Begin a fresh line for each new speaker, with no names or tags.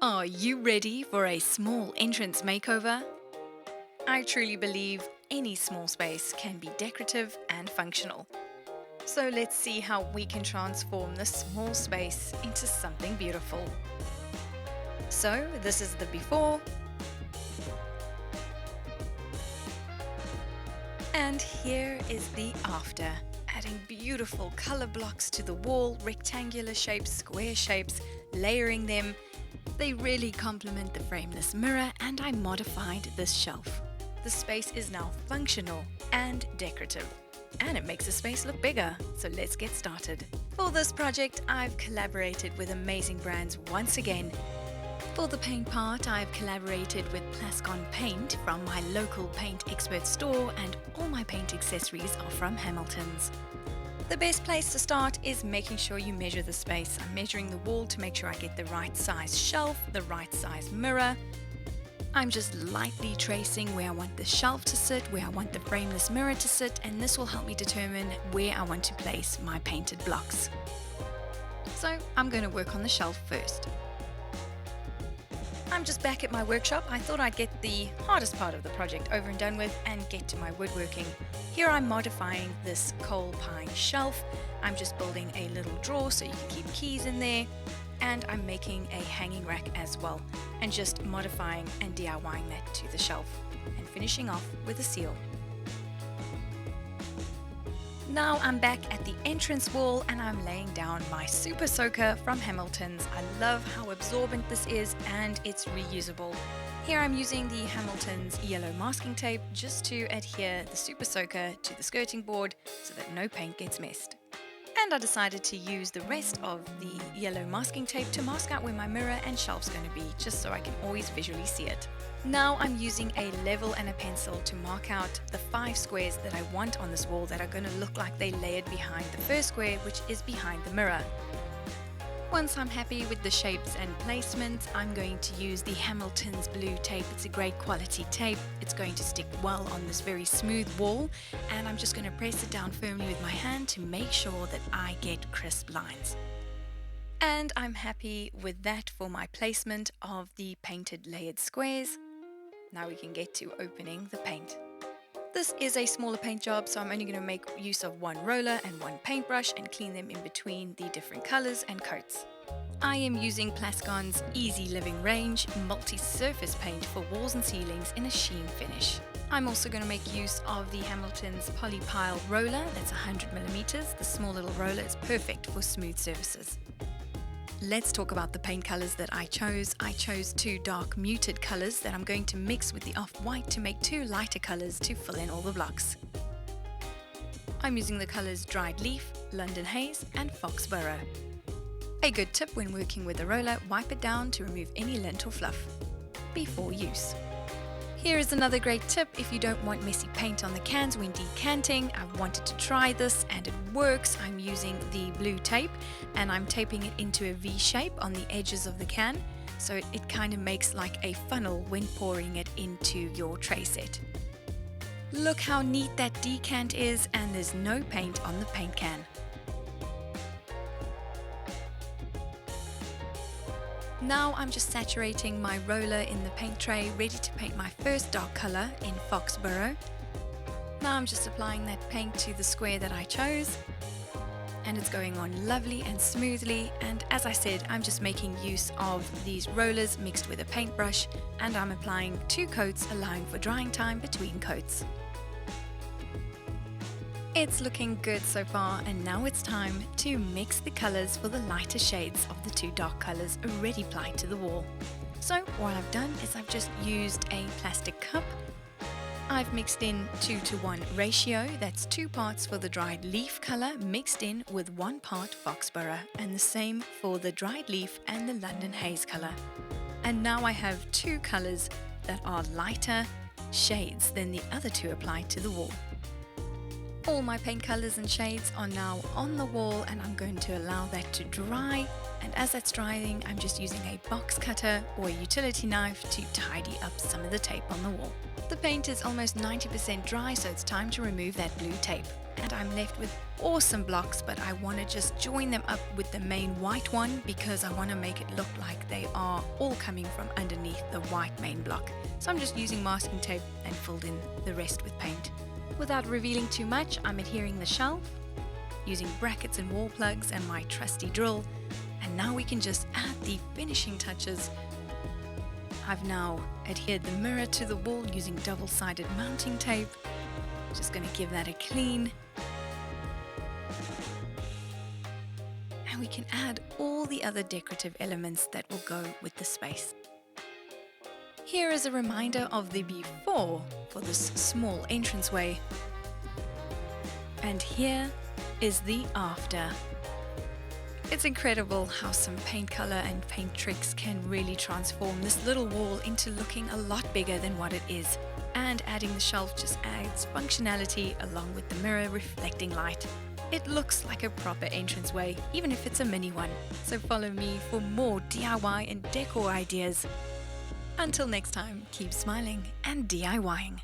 Are you ready for a small entrance makeover? I truly believe any small space can be decorative and functional. So let's see how we can transform this small space into something beautiful. So this is the before, and here is the after. Adding beautiful color blocks to the wall, rectangular shapes, square shapes, layering them. They really complement the frameless mirror, and I modified this shelf. The space is now functional and decorative, and it makes the space look bigger. So let's get started. For this project, I've collaborated with amazing brands once again. For the paint part, I've collaborated with Plascon Paint from my local paint expert store, and all my paint accessories are from Hamilton's. The best place to start is making sure you measure the space. I'm measuring the wall to make sure I get the right size shelf, the right size mirror. I'm just lightly tracing where I want the shelf to sit, where I want the frameless mirror to sit, and this will help me determine where I want to place my painted blocks. So I'm going to work on the shelf first. I'm just back at my workshop. I thought I'd get the hardest part of the project over and done with and get to my woodworking. Here I'm modifying this coal pine shelf. I'm just building a little drawer so you can keep keys in there, and I'm making a hanging rack as well, and just modifying and DIYing that to the shelf and finishing off with a seal. Now I'm back at the entrance wall and I'm laying down my super soaker from Hamilton's. I love how absorbent this is and it's reusable. Here I'm using the Hamilton's yellow masking tape just to adhere the super soaker to the skirting board so that no paint gets messed. And I decided to use the rest of the yellow masking tape to mask out where my mirror and shelf's going to be, just so I can always visually see it. Now I'm using a level and a pencil to mark out the 5 squares that I want on this wall that are going to look like they layered behind the first square, which is behind the mirror. Once I'm happy with the shapes and placement, I'm going to use the Hamilton's blue tape. It's a great quality tape. It's going to stick well on this very smooth wall, and I'm just going to press it down firmly with my hand to make sure that I get crisp lines. And I'm happy with that for my placement of the painted layered squares. Now we can get to opening the paint. This is a smaller paint job, so I'm only going to make use of one roller and one paintbrush and clean them in between the different colors and coats. I am using Plascon's Easy Living range multi-surface paint for walls and ceilings in a sheen finish. I'm also going to make use of the Hamilton's Polypile roller. That's 100mm. The small little roller is perfect for smooth surfaces. Let's talk about the paint colors that I chose. I chose 2 dark muted colors that I'm going to mix with the off-white to make 2 lighter colors to fill in all the blocks. I'm using the colors Dried Leaf, London Haze, and Foxborough. A good tip when working with a roller, wipe it down to remove any lint or fluff before use. Here is another great tip if you don't want messy paint on the cans when decanting. I've wanted to try this and it works. I'm using the blue tape and I'm taping it into a V shape on the edges of the can, so it kind of makes like a funnel when pouring it into your tray set. Look how neat that decant is, and there's no paint on the paint can. Now I'm just saturating my roller in the paint tray, ready to paint my first dark color in Foxborough. Now I'm just applying that paint to the square that I chose, and it's going on lovely and smoothly. And as I said, I'm just making use of these rollers mixed with a paintbrush, and I'm applying 2 coats, allowing for drying time between coats. It's looking good so far, and now it's time to mix the colors for the lighter shades of the 2 dark colors already applied to the wall. So what I've done is I've just used a plastic cup. I've mixed in 2:1 ratio, that's 2 parts for the dried leaf color mixed in with 1 part Foxborough, and the same for the dried leaf and the London Haze color. And now I have 2 colors that are lighter shades than the other 2 applied to the wall. All my paint colors and shades are now on the wall, and I'm going to allow that to dry. And as that's drying, I'm just using a box cutter or a utility knife to tidy up some of the tape on the wall. The paint is almost 90% dry, so it's time to remove that blue tape. And I'm left with awesome blocks, but I want to just join them up with the main white one because I want to make it look like they are all coming from underneath the white main block. So I'm just using masking tape and filled in the rest with paint. Without revealing too much, I'm adhering the shelf, using brackets and wall plugs and my trusty drill. And now we can just add the finishing touches. I've now adhered the mirror to the wall using double-sided mounting tape. Just going to give that a clean. And we can add all the other decorative elements that will go with the space. Here is a reminder of the before for this small entranceway. And here is the after. It's incredible how some paint color and paint tricks can really transform this little wall into looking a lot bigger than what it is. And adding the shelf just adds functionality along with the mirror reflecting light. It looks like a proper entranceway, even if it's a mini one. So follow me for more DIY and decor ideas. Until next time, keep smiling and DIYing.